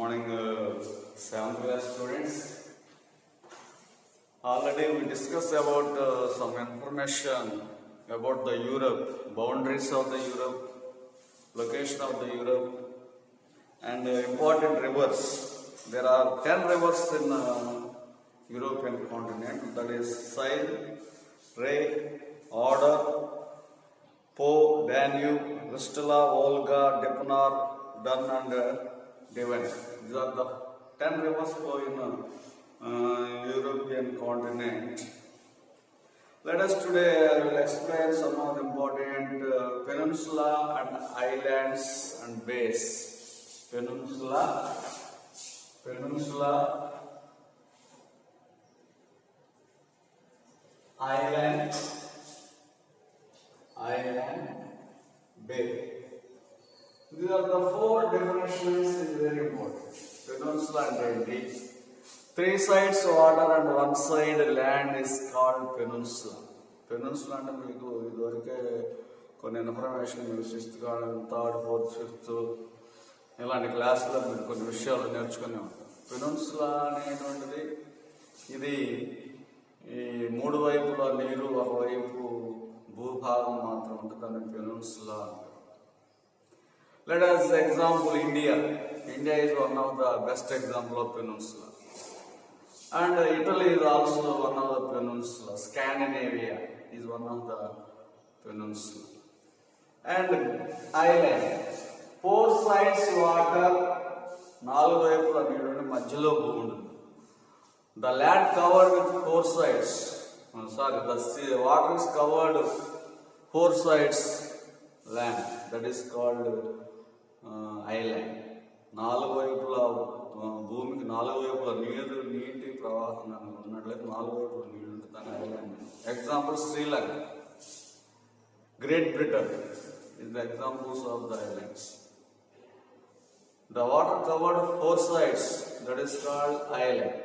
Morning, 7th class students. Already we discussed about some information about the Europe, boundaries of the Europe, location of the Europe, and important rivers. There are 10 rivers in European continent. That is Seine, Rhine, Oder, Po, Danube, Vistula, Volga, Dnieper, Don, and Devon. These are the 10 rivers flow in European continent. Let us today will explain some of the important peninsula and islands and bays. Peninsula, island, bay. These are the 4 definitions is very important. Peninsula and bay. 3 sides water and 1 side land is called peninsula. Peninsula అంటే మీకు ఇదివరకే కొన్ని information మీరు 6th కానీ 3rd, 4th, 5th ఇలాంటి క్లాసులో మీరు కొన్ని విషయాలు నేర్చుకునే ఉంటారు. పెనిన్సులా అనేటువంటిది ఇది ఈ 3 వైపుల నీరు ఒకవైపు భూభాగం మాత్రం ఉంటుంది, దాన్ని పెనిన్సులా అంటారు. Let us example India. India is one of the best example of peninsula. And Italy is also one of the peninsula. Scandinavia is one of the peninsula. And island. 4 sides water, 4 వైపుల నీరు మధ్యలో భూమి ఉంటుంది. The land covered with 4 sides. The water is covered 4 sides land. That is called island. 4 వైపుల భూమికి 4 వైపుల నీటి ప్రవాహం ఉన్నట్లయితే 4 వైపుల నీళ్ళు ఉంటుంది, దాని island. Example Sri Lanka, great Britain is the examples of the islands. The water covered 4 sides, that is called island.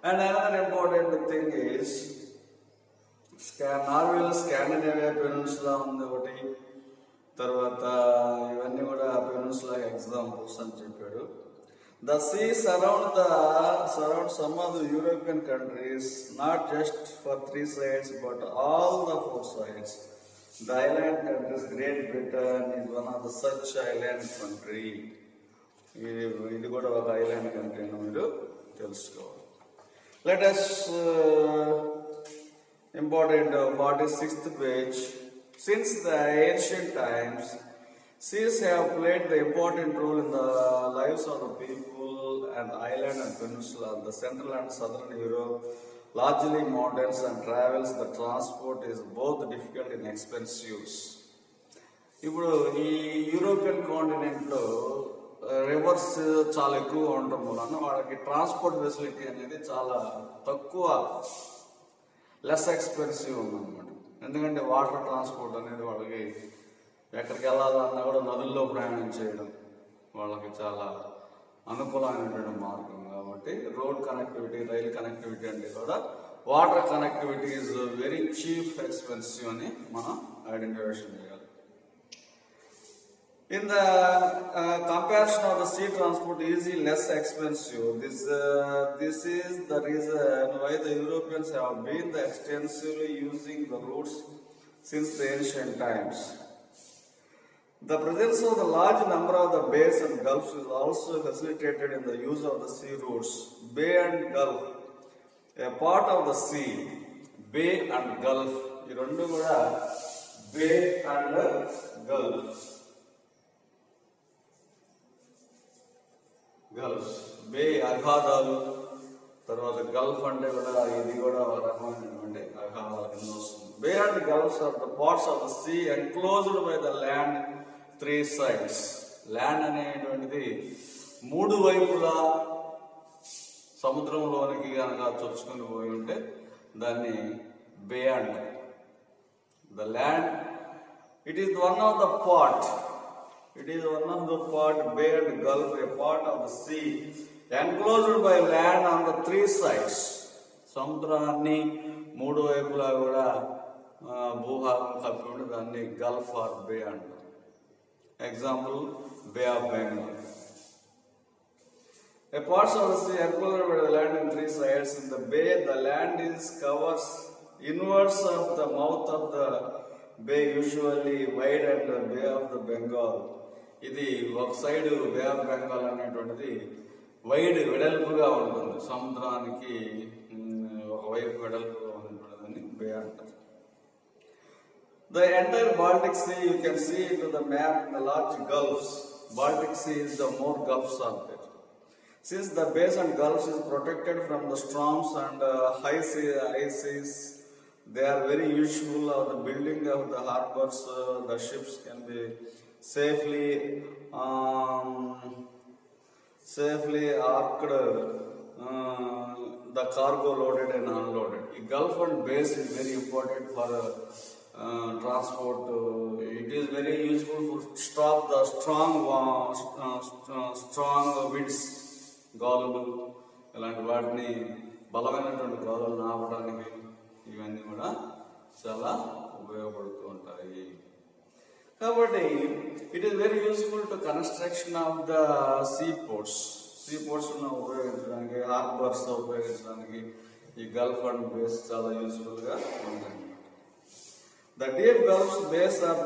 And another important thing is నార్వేలో స్కాండినేవియా పెనిన్సులా ఉంది ఒకటి. తర్వాత ఇవన్నీ కూడా పెనిన్సులా ఎగ్జాంపుల్స్ అని చెప్పాడు. The sea surround some of the European countries, not just for 3 sides but all the 4 sides. The island countries, Great Britain is one of the such island country. ఇది కూడా ఒక ఐలాండ్ కంట్రీ అని మీరు తెలుసుకోవాలి. Let us important 46th page. Since the ancient times, seas have played the important role in the lives of the people and island and peninsula. The central and southern Europe, largely mountains and travels, the transport is both difficult and expensive. ఇప్పుడు ఈ European కాంటినెంట్లో reverse చాలా ఎక్కువగా ఉండటం వలన వాళ్ళకి transport facility అనేది చాలా తక్కువ, లెస్ ఎక్స్పెన్సివ్ ఉందన్నమాట. ఎందుకంటే వాటర్ ట్రాన్స్పోర్ట్ అనేది వాళ్ళకి ఎక్కడికి వెళ్ళాలన్నా కూడా నదుల్లో ప్రయాణం చేయడం వాళ్ళకి చాలా అనుకూలమైనటువంటి మార్గం. కాబట్టి రోడ్ కనెక్టివిటీ, రైల్ కనెక్టివిటీ అంటే కూడా water connectivity is very cheap, expensive అని మనం ఐడెంటిఫికేషన్ చేయాలి. In the comparison of the sea transport is less expensive. This is the reason why the Europeans have been extensively using the routes since the ancient times. The presence of the large number of the bays and gulfs is also facilitated in the use of the sea routes. Bay and gulf, a part of the sea. Bay and gulf, ఈ రెండు కూడా bay and gulf. Gulf, బే అఖాదాలు, తర్వాత Gulf అంటే కూడా ఇది కూడా ఒక రకమైనటువంటి అఖాదాల కింద వస్తుంది. Bay and gulfs are the parts of the sea enclosed by the land 3 sides. Land అనేటువంటిది 3 వైపులా సముద్రంలోనికి కనుక చొచ్చుకొని పోయి ఉంటే దాన్ని బే అంటారు. The land, it is one of the part. It is one of the part, bay and gulf, a part of the sea, enclosed by land on the 3 sides. సముద్రాన్ని 3 వైపులా కూడా భూభాగం కప్పి ఉంటే దాన్ని గల్ఫ్ ఆర్ బే అంటారు. Example bay of Bengal. A parts of the sea enclosed by the land in three sides. In the bay, the land is covers inwards of the mouth of the bay, usually wide, and the Bay of the Bengal. ఇది ఒక side bay of Bengal అనేటువంటిది wide వెడల్పుగా ఉంటుంది, సముద్రానికి ఒకవైపు వెడల్పుగా ఉన్నటువంటిదని బే అంటారు. The entire Baltic Sea, you can see into the map, the large gulfs. Baltic Sea is the more gulfs are there. Since the bays and gulfs is protected from the storms and high seas, they are very useful of the building of the harbors. The ships can be safely arced, the cargo loaded and unloaded. The Gulf and bays is very important for transport. It is very useful to stop the strong winds, గాలులు, ఇలాంటి వాటిని బలమైనటువంటి గాలులు ఆపడానికి ఇవన్నీ కూడా చాలా ఉపయోగపడుతూ ఉంటాయి. కాబట్టి it is very useful to construction of the see ports ఉపయోగించడానికి, హార్బర్స్ ఉపయోగించడానికి ఈ గల్ఫ్ అండ్ బేస్ చాలా యూస్ఫుల్ గా ఉంటుంది. The deep gulfs bays are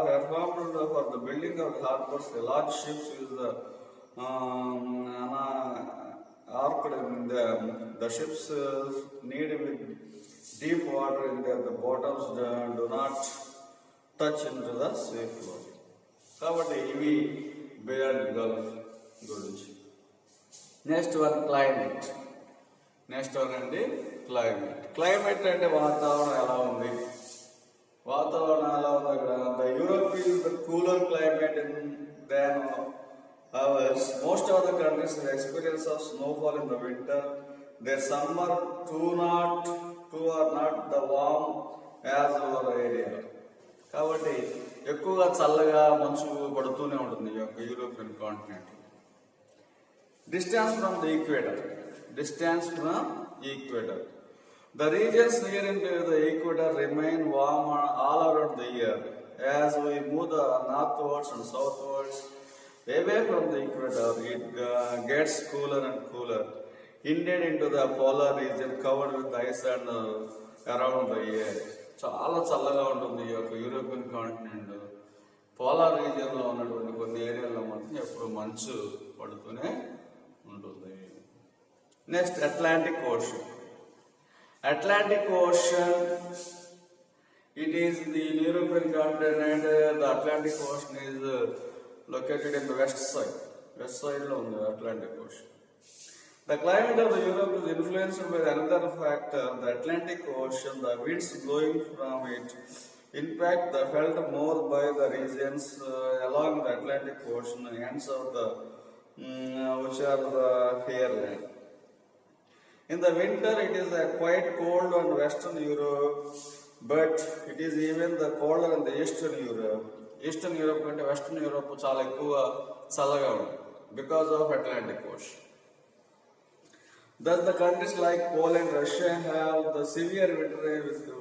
performed for the building of harbors. The large ships use the arced in the ships need with deep water in the bottoms do not touch into the sea floor. కాబట్టి ఇవి బే and Gulf గురించి. Next one climate. Climate అంటే వాతావరణం ఎలా ఉంది? The Europe is the cooler climate than ours. Most of the countries have experience of snowfall in the winter. Their summer too are not the warm as our area. కాబట్టి ఎక్కువగా చల్లగా మంచు పడుతూనే ఉంటుంది ఈ యొక్క European continent. Distance from the equator. The regions near into the equator remain warm all around the year. As we move the northwards and southwards, away from the equator, it gets cooler and cooler. Indeed, into the polar region covered with ice and around the year. చాలా చల్లగా ఉంటుంది ఈ యొక్క European continent. Polar region లో ఉన్నటువంటి కొన్ని ఏరియాల్లో మాత్రం ఎప్పుడు మంచు పడుతూనే ఉంటుంది. Next Atlantic ocean. It is the European continent. The Atlantic Ocean is located in the west side. West side lo undi Atlantic Ocean. The climate of the Europe is influenced by another factor, the Atlantic Ocean. The winds blowing from it impact the felt more by the regions along the Atlantic Ocean ends of the which are the fair land. In the winter, it is quite cold on Western Europe, but it is even the colder in the Eastern Europe. Eastern Europe and Western Europe చాలా ఎక్కువ చల్లగా ఉంటుంది because of Atlantic Ocean. Thus, the countries like Poland, Russia have the severe winter,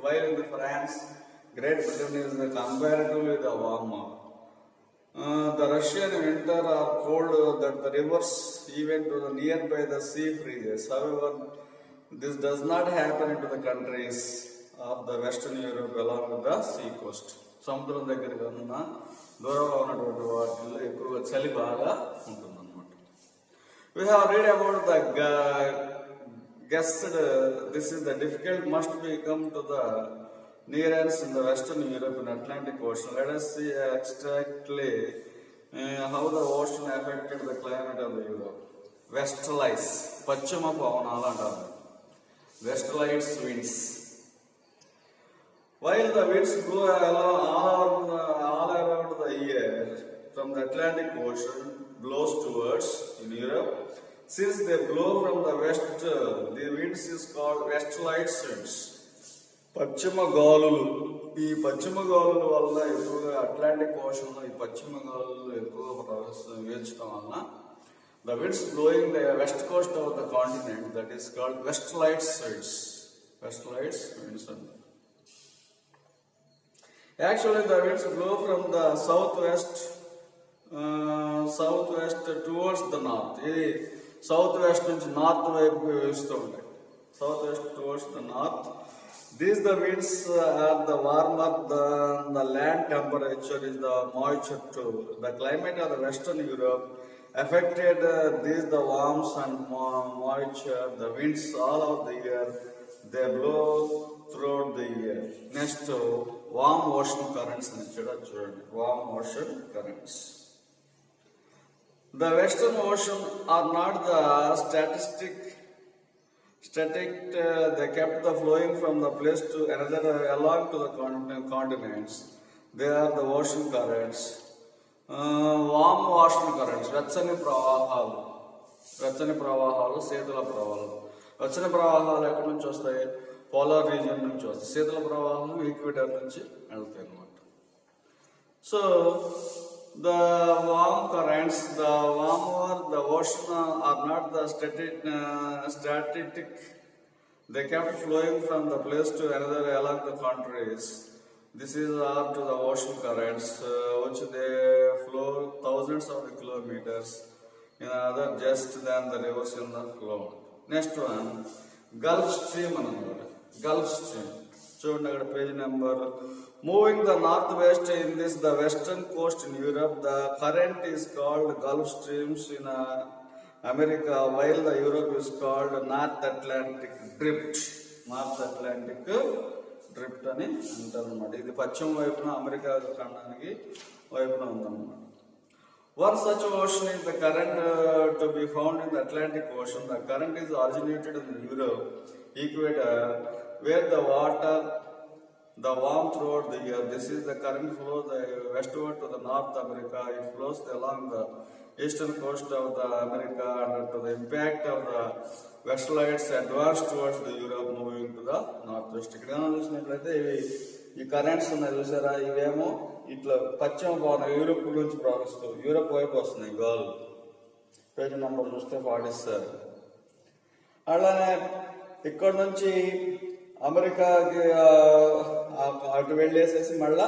while in France, Great Britain is comparatively the warmer. The Russian winter are cold that the rivers even to the nearby the sea freezes. However, this does not happen into the countries of the Western Europe along with the sea coast. సముద్రం దగ్గరగా ఉన్న దూరంగా ఉన్నటువంటి వాటిల్లో ఎక్కువగా చలి బాగా ఉంటుందన్నమాట. We have read about the guessed this is the difficult must become to the nearness in the Western Europe and Atlantic Ocean. Let us see exactly how the ocean affected the climate of the Europe. Westerlies, పశ్చిమ పవనాలు అంటారు. Westerlies winds. While the winds blow all around the year from the Atlantic Ocean blows towards in Europe, since they blow from the west, the winds is called westerlies winds. పశ్చిమ గాలులు. ఈ పశ్చిమ గాలుల వల్ల ఎక్కువగా అట్లాంటిక్ ఓషన్ లో ఈ పశ్చిమ గాలులు ఎక్కువగా వీచడం వల్ల the winds blowing the west coast of the continent, that is called westerlies winds. Actually, the winds blow from the southwest towards the north. ఇది సౌత్ వెస్ట్ నుంచి నార్త్ వైపు వేస్తూ ఉంటాయి. South west towards the north. These the winds are the warmer the land temperature is the moisture too. The climate of the Western Europe affected these the warmth and moisture. The winds all of the year they blow throughout the year. Next, warm ocean currents and warm ocean currents. The Western Ocean are not the static. They kept the flowing from the place to another along to the continents. They are the ocean currents. Warm ocean currents. వెచ్చని ప్రవాహాలు శీతల ప్రవాహాలు. వెచ్చని ప్రవాహాలు ఎక్కడి నుంచి వస్తాయి? Polar region నుంచి వస్తాయి. శీతల ప్రవాహం ఈక్వేటర్ నుంచి వెళ్తాయి అన్నమాట. So the warm currents, the warmer the ocean are not the static. They kept flowing from the place to another along the countries. This is up to the ocean currents, which they flow thousands of kilometers in other just than the rivers in the flow. Next one, Gulf Stream another. Gulf Stream. చూడండి అక్కడ page number. Moving the northwest in this the western coast in Europe, the current is called Gulf Streams in America, while the Europe is called North Atlantic Drift. North Atlantic Drift అని అంటారు అన్నమాట. ఇది పశ్చిమ వైపున America ఖండానికి వైపున ఉందన్నమాట. One such ocean is the current to be found in the Atlantic Ocean. The current is originated in the Europe equator, where the water the warm throughout the year. This is the current flow the westward to the North America. It flows along the eastern coast of the America and to the impact of the westerlights advance towards the Europe, moving to the northwest. ఇక్కడ చూసినట్లయితే ఈ currents ఉన్నాయి చూసారా, ఇవేమో ఇట్లా పశ్చిమ పవన Europe నుంచి ప్రవహిస్తూ యూరోప్ వైపు వస్తున్నాయి గాలు. పేజ్ నెంబర్ చూస్తే 47. అలానే ఇక్కడ నుంచి అమెరికాకి అటు వెళ్ళేసేసి మళ్ళా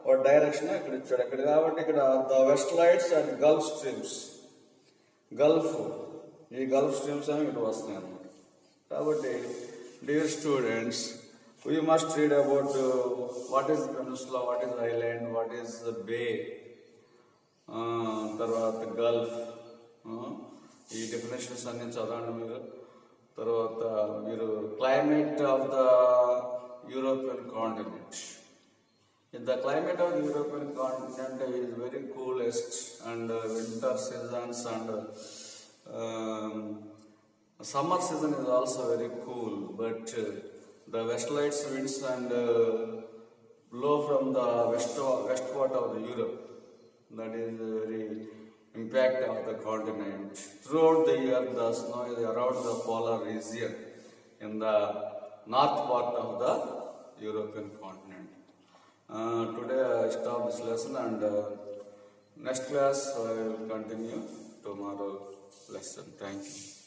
ఒక డైరెక్షన్ ఇక్కడ ఇచ్చాడు. ఇక్కడ కాబట్టి ఇక్కడ the west lights and gulf streams, gulf ఈ గల్ఫ్ స్ట్రీమ్స్ అని ఇటు వస్తున్నాయి అన్నమాట. కాబట్టి dear students, we must read about what is peninsula, what is island, what is bay, తర్వాత గల్ఫ్, ఈ డెఫినేషన్స్ అన్ని చదవండి మీరు. తర్వాత మీరు climate of the European continent. The climate of the European continent is very coolest, and winter seasons and summer season is also very cool. But the westerlights winds and blow from the west part of the Europe. That is very impact of the continent. Throughout the year, the snow is around the polar region in the north part of the European continent. Today I stop this lesson, and next class I will continue tomorrow lesson. Thank you.